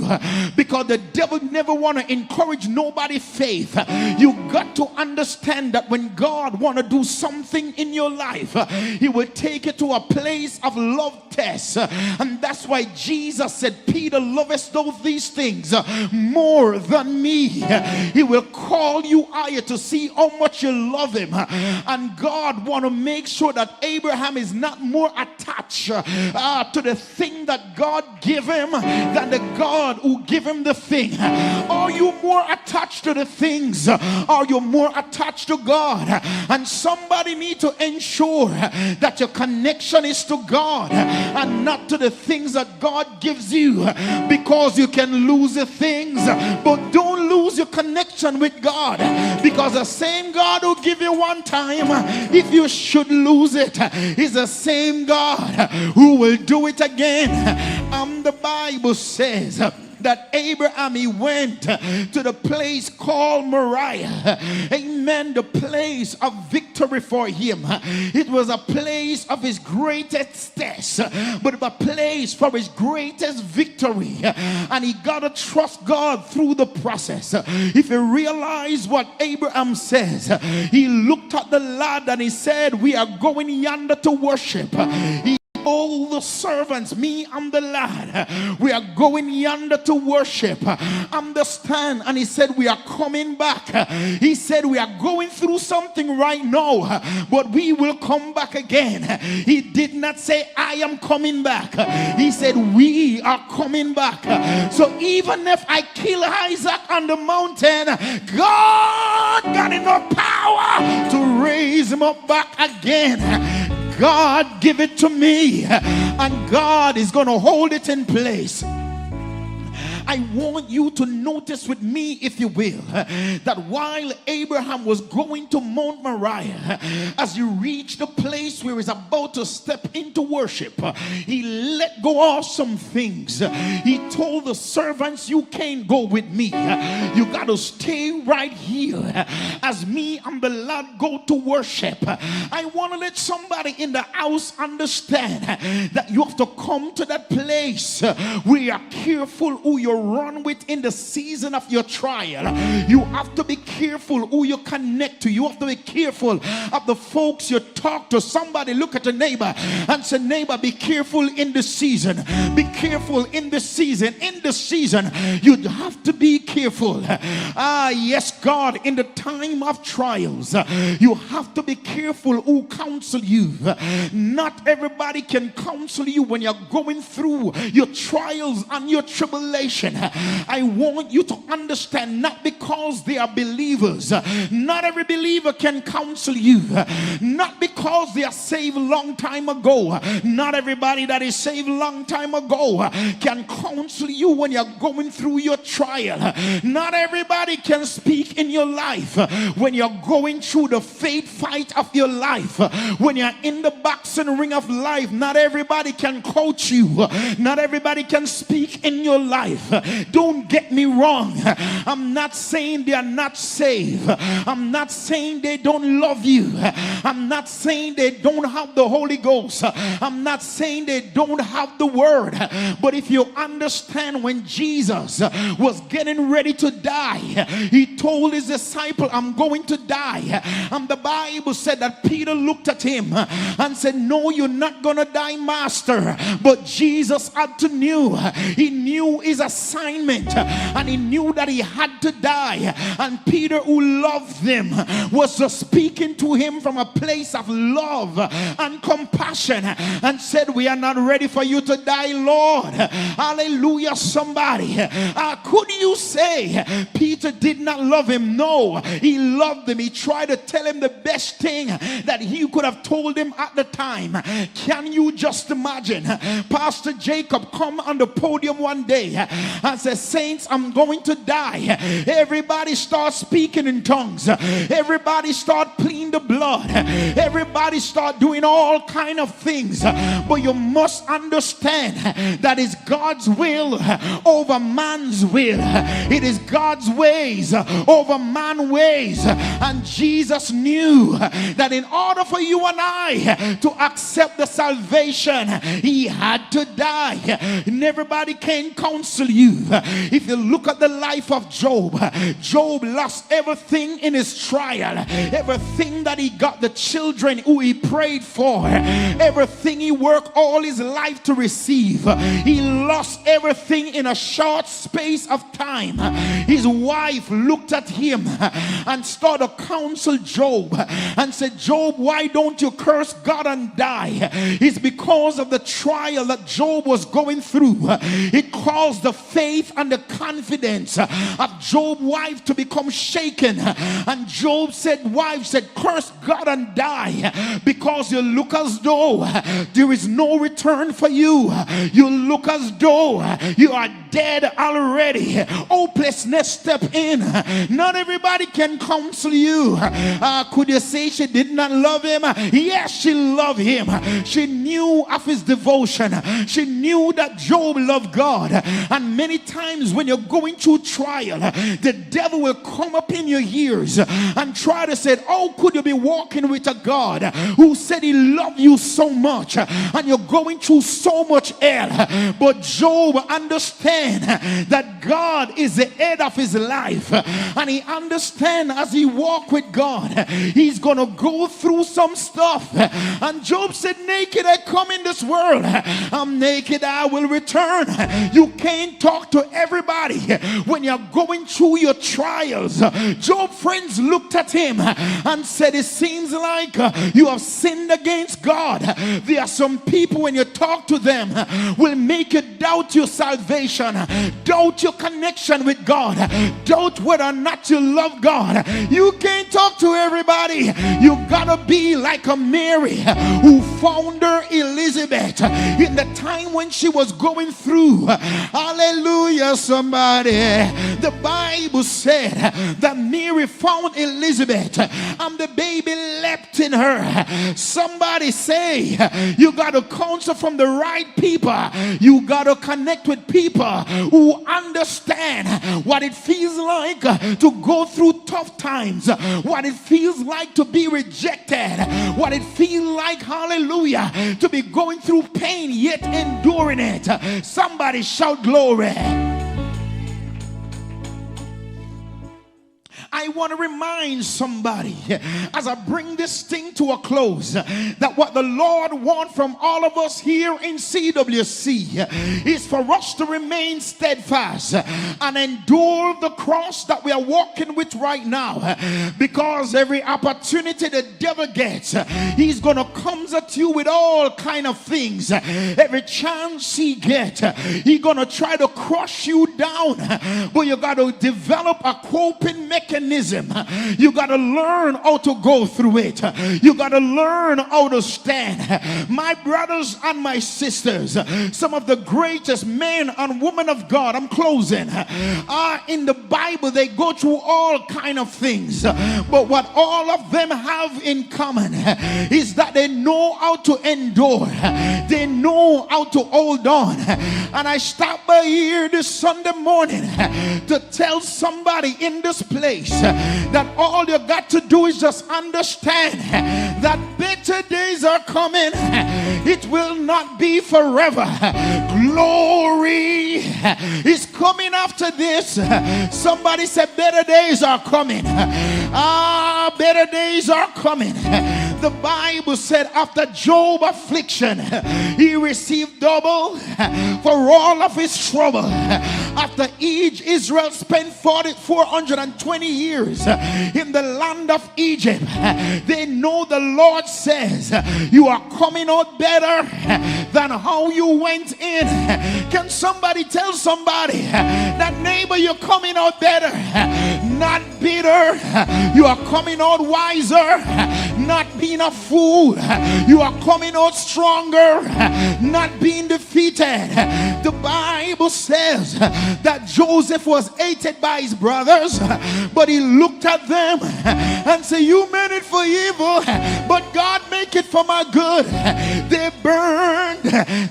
because the devil never want to encourage nobody's faith. You got to understand that when God want to do something in your life, he will take it to a place of love test. And that's why Jesus said, Peter, lovest thou these things more than me? He will call you higher to see how much you love him. And God want to make sure that Abraham is not more attached to the thing that God give him than the God who give him the thing. Are you more attached to the things? Are you more attached to God? And somebody need to ensure that your connection is to God and not to the things that God gives you, because you can lose the things, but don't lose your connection with God, because the same God who give you one time, if you should lose it, is the same God who will do it again. The Bible says that Abraham, he went to the place called Moriah. Amen. The place of victory for him. It was a place of his greatest test, but a place for his greatest victory. And he got to trust God through the process. If you realize what Abraham says, he looked at the lad and he said, we are going yonder to worship. All the servants, me and the lad, we are going yonder to worship. Understand? And he said, we are coming back. He said, we are going through something right now, but we will come back again. He did not say, I am coming back. He said, we are coming back. So even if I kill Isaac on the mountain, God got enough power to raise him up back again. God give it to me, and God is going to hold it in place. I want you to notice with me, if you will, that while Abraham was going to Mount Moriah, as he reached the place where he's about to step into worship, he let go of some things. He told the servants, you can't go with me. You got to stay right here as me and the lad go to worship. I want to let somebody in the house understand that you have to come to that place where you are careful who you run with in the season of your trial. You have to be careful who you connect to. You have to be careful of the folks you talk to. Somebody look at your neighbor and say, neighbor, be careful in the season. Be careful in the season. In the season, you have to be careful. Yes, God, in the time of trials, you have to be careful who counsel you. Not everybody can counsel you when you're going through your trials and your tribulation. I want you to understand, not because they are believers, not every believer can counsel you. Not because they are saved a long time ago, not everybody that is saved a long time ago can counsel you when you're going through your trial. Not everybody can speak in your life when you're going through the faith fight of your life. When you're in the boxing ring of life, not everybody can coach you. Not everybody can speak in your life. Don't get me wrong. I'm not saying they are not saved. I'm not saying they don't love you. I'm not saying they don't have the Holy Ghost. I'm not saying they don't have the word. But if you understand, when Jesus was getting ready to die, he told his disciple, I'm going to die. And the Bible said that Peter looked at him and said, no, you're not going to die, master. But Jesus had to know. He knew his assignment, and he knew that he had to die. And Peter, who loved him, was just speaking to him from a place of love and compassion, and said, we are not ready for you to die, Lord. Hallelujah, somebody. Could you say Peter did not love him? No, he loved him. He tried to tell him the best thing that he could have told him at the time. Can you just imagine Pastor Jacob come on the podium one day and say, saints, I'm going to die. Everybody start speaking in tongues. Everybody start pleading the blood. Everybody start doing all kind of things. But you must understand that it's God's will over man's will. It is God's ways over man's ways. And Jesus knew that in order for you and I to accept the salvation, he had to die. And everybody can counsel you. If you look at the life of Job, Job lost everything in his trial. Everything that he got, the children who he prayed for, everything he worked all his life to receive, he lost everything in a short space of time. His wife looked at him and started to counsel Job and said, Job, why don't you curse God and die? It's because of the trial that Job was going through. It caused the faith and the confidence of Job's wife to become shaken. And Job said, wife said, curse God and die, because you look as though there is no return for you. You look as though you are dead already. Hopelessness step in. Not everybody can counsel you. Could you say she did not love him? Yes, she loved him. She knew of his devotion. She knew that Job loved God. And many times when you're going through trial, the devil will come up in your ears and try to say, oh, could you be walking with a God who said he loved you so much and you're going through so much hell? But Job understand that God is the head of his life, and he understand as he walk with God, he's gonna go through some stuff. And Job said, naked I come in this world, I'm naked I will return. You can't talk to everybody when you're going through your trials. Job's friends looked at him and said, it seems like you have sinned against God. There are some people, when you talk to them, will make you doubt your salvation, doubt your connection with God, doubt whether or not you love God. You can't talk to everybody. You gotta be like a Mary who found her Elizabeth in the time when she was going through. Hallelujah, somebody. The Bible said that Mary found Elizabeth and the baby leapt in her. Somebody say, you got to counsel from the right people. You got to connect with people who understand what it feels like to go through tough times, what it feels like to be rejected, what it feels like, hallelujah, to be going through pain yet enduring it. Somebody shout glory. I want to remind somebody as I bring this thing to a close that what the Lord wants from all of us here in CWC is for us to remain steadfast and endure the cross that we are walking with right now, because every opportunity the devil gets, he's gonna come at you with all kind of things. Every chance he gets, he's gonna try to crush you down, but you got to develop a coping mechanism mechanism. You got to learn how to go through it. You got to learn how to stand. My brothers and my sisters, some of the greatest men and women of God, I'm closing, are in the Bible. They go through all kind of things, but what all of them have in common is that they know how to endure. They know how to hold on. And I stopped by here this Sunday morning to tell somebody in this place that all you got to do is just understand that better days are coming. It will not be forever. Glory is coming after this. Somebody said better days are coming. Better days are coming. The Bible said after Job's affliction, he received double for all of his trouble. After Israel spent 420 years in the land of Egypt, they know the Lord says, you are coming out better than how you went in. Can somebody tell somebody that, neighbor, you're coming out better, not bitter. You are coming out wiser, not being a fool. You are coming out stronger, not being defeated. The Bible says that Joseph was hated by his brothers, but he looked at them and said, you meant it for evil, but God make it for my good. They burned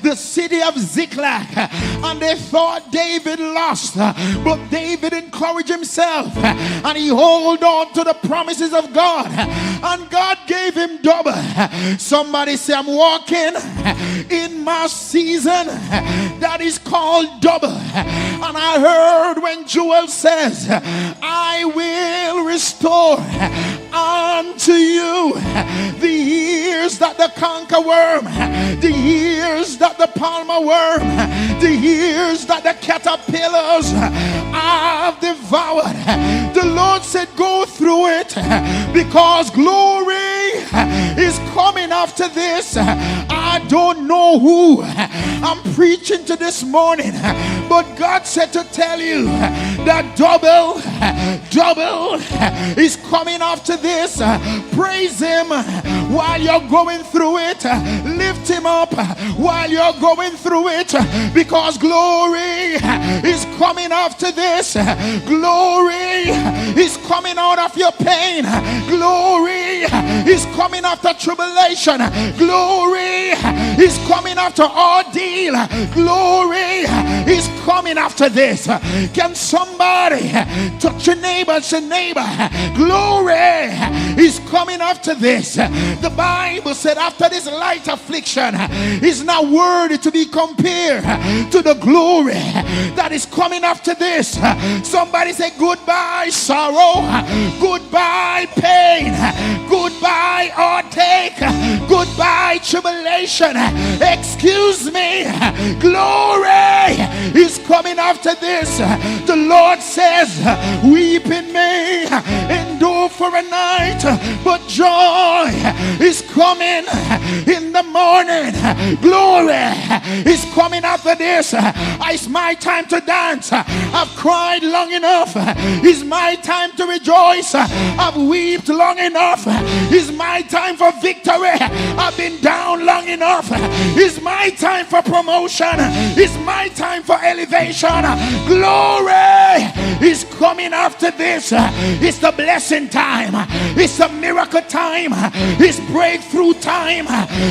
the city of Ziklag, and they thought David lost, but David encouraged himself and he held on to the promises of God, and God gave him double. Somebody say, I'm walking in my season that is called double. And I heard when Joel says, I will restore unto you the years that the cankerworm, the years that the palmer worm, the years that the caterpillars have devoured. The Lord said, go through it, because glory is coming after this. I don't know who I'm preaching to this morning, but God said to tell you that double is coming after this. Praise him while you're going through it. Lift him up while you're going through it, because glory is coming after this. Glory is coming out of your pain. Glory is coming after tribulation. Glory is coming after ordeal. Glory is coming after this. Can somebody touch your neighbor and say, neighbor, glory is coming after this. The Bible said after this light affliction is not worthy to be compared to the glory that is coming after this. Somebody say, goodbye sorrow, goodbye pain, goodbye heartache, goodbye tribulation. Excuse me, glory is coming after this. The Lord says, weeping may endure for a night, but joy is coming in the morning. Glory is coming after this. It's my time to dance. I've cried long enough. It's my time to rejoice. I've wept long enough. It's my time for victory. I've been down long enough. It's my time for promotion. It's my time for elevation. Glory is coming after this. It's the blessing time. It's the miracle time. It's breakthrough time.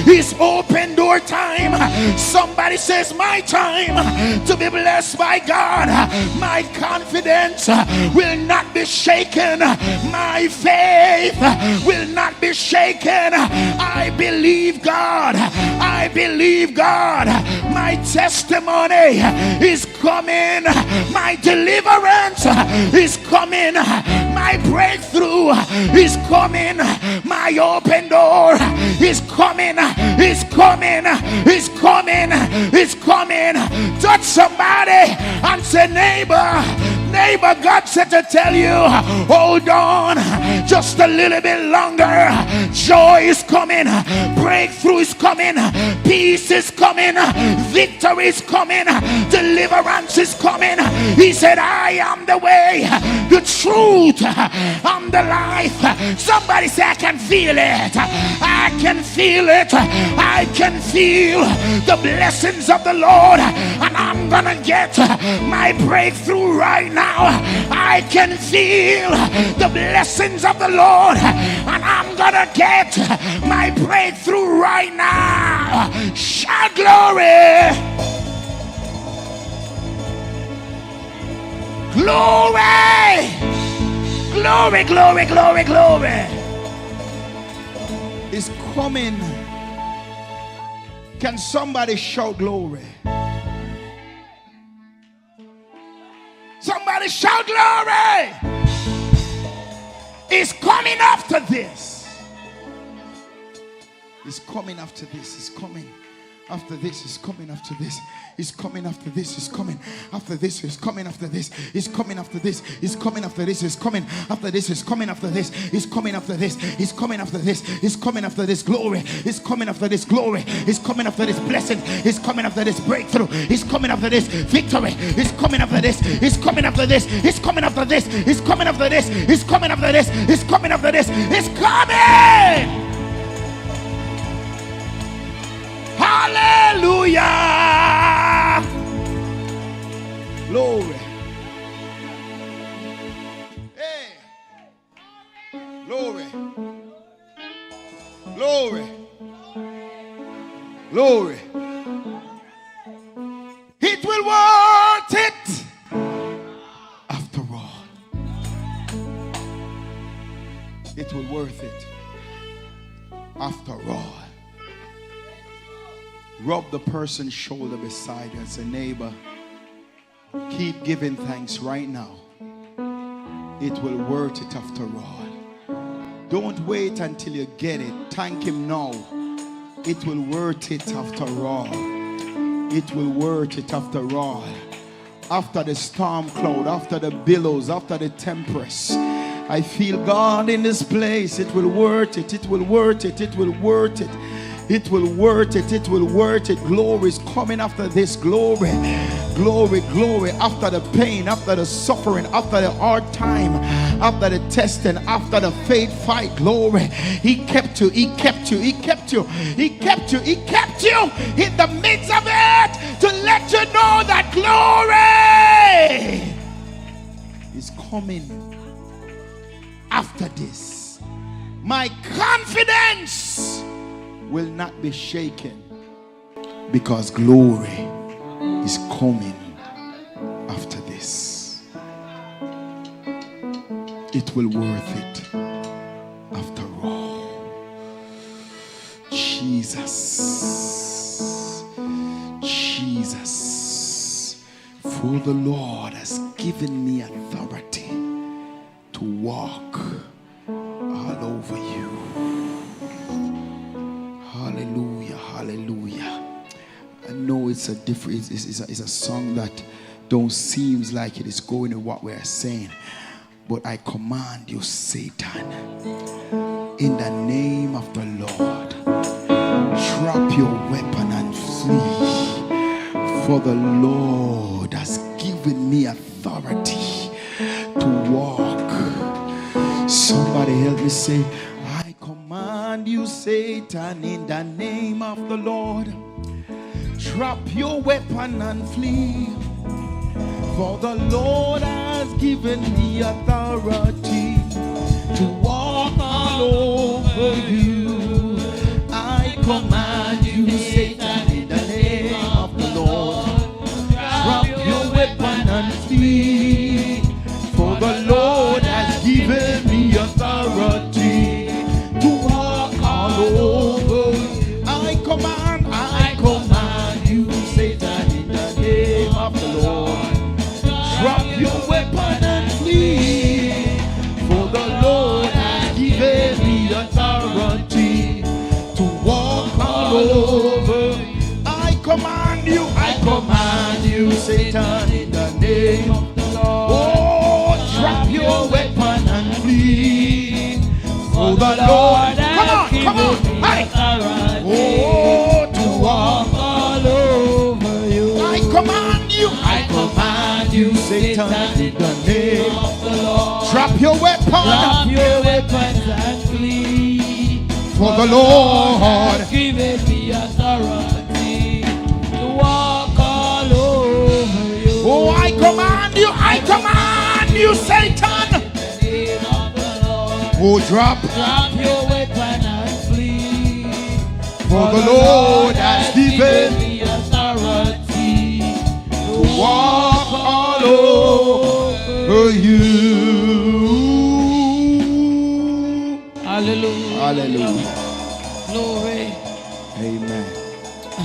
It's open door time. Somebody says, my time to be blessed by God. My confidence will not be shaken. My faith will not be shaken. I believe God. I believe God. My testimony is coming. My deliverance is coming. My breakthrough is coming. My open door is coming. It's coming. It's coming. It's coming. Touch somebody and say, neighbor, Neighbor, God said to tell you, hold on just a little bit longer. Joy is coming, breakthrough is coming, peace is coming, victory is coming, deliverance is coming. He said, I am the way, the truth, I'm the life. Somebody say, I can feel it. I can feel it. I can feel the blessings of the Lord, and I'm gonna get my breakthrough right now. I can feel the blessings of the Lord, and I'm gonna get my breakthrough right now. Shout glory! Glory! Glory, glory, glory, glory! It's coming. Can somebody shout glory? Somebody shout glory! It's coming after this. It's coming after this. It's coming after this. It's coming after this. It's coming after this. It's coming after this. It's coming after this. It's coming after this. It's coming after this. It's coming after this. It's coming after this. It's coming after this. It's coming after this. It's coming after this glory. It's coming after this glory. It's coming after this blessing. It's coming after this breakthrough. It's coming after this victory. It's coming after this. It's coming after this. It's coming after this. It's coming after this. It's coming after this. It's coming after this. It's coming. Hallelujah! Glory. Hey. Glory. Glory. Glory. It will worth it after all. It will worth it after all. Rub the person's shoulder beside you and say, neighbor, keep giving thanks right now. It will worth it after all. Don't wait until you get it. Thank him now. It will worth it after all. It will worth it after all. After the storm cloud, after the billows, after the tempest, I feel God in this place. It will worth it. It will worth it. It will worth it. It will worth it. It will worth it. Glory is coming after this. Glory, glory, glory. After the pain, after the suffering, after the hard time, after the testing, after the faith fight. Glory. He kept you. He kept you. He kept you. He kept you. He kept you in the midst of it to let you know that glory is coming after this. My confidence will not be shaken because glory is coming after this. It will worth it after all. Jesus, Jesus, for the Lord has given me authority to walk all over you. Hallelujah, hallelujah. I know it's a different, it's a song that don't seems like it is going with what we're saying. But I command you, Satan, in the name of the Lord, drop your weapon and flee. For the Lord has given me authority to walk. Somebody help me say, I command you, Satan, in the name of the Lord, drop your weapon and flee. For the Lord has given me authority to walk all over you. I command you, Satan, in the name of the Lord, drop your weapon and flee. For the Lord has given me authority to walk all over you. I command you, Satan, in the name of the Lord, drop your weapon and flee. For the Lord has given me authority to walk all over. I command you, Satan, in the name of the Lord. Oh, flee. For the Lord has given me authority. Oh, to walk all over you. I command you. I command you, Satan, in the name of the Lord. Drop your weapon. Drop your weapons and flee. For the Lord has given me authority to walk all over you. Oh, I command you. I command you, Satan. In the name of the Lord. Oh, drop your weapon and flee. For the Lord has given me authority to walk all over you. Hallelujah. Hallelujah. Glory. Amen.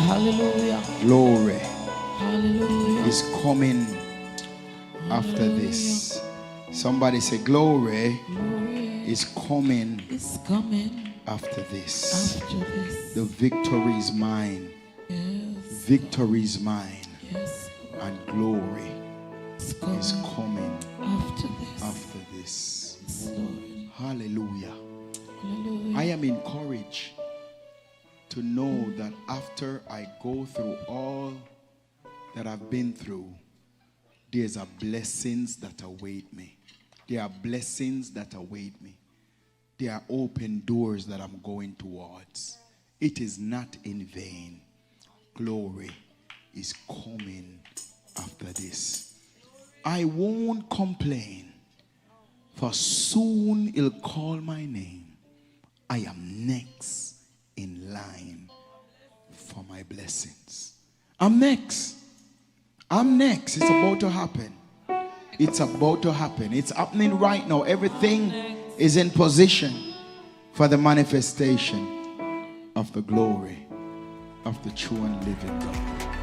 Hallelujah. Glory Hallelujah. is coming after this. Somebody say, glory is coming after this. The victory is mine. Yes. Victory is mine. Yes. And glory is coming after this. Yes, Lord. Hallelujah. Hallelujah. I am encouraged to know that after I go through all that I've been through, there's a blessings that await me. There are blessings that await me. There are open doors that I'm going towards. It is not in vain. Glory is coming after this. I won't complain, for soon he'll call my name. I am next in line for my blessings. I'm next. I'm next. It's about to happen. It's about to happen. It's happening right now. Everything is in position for the manifestation of the glory of the true and living God.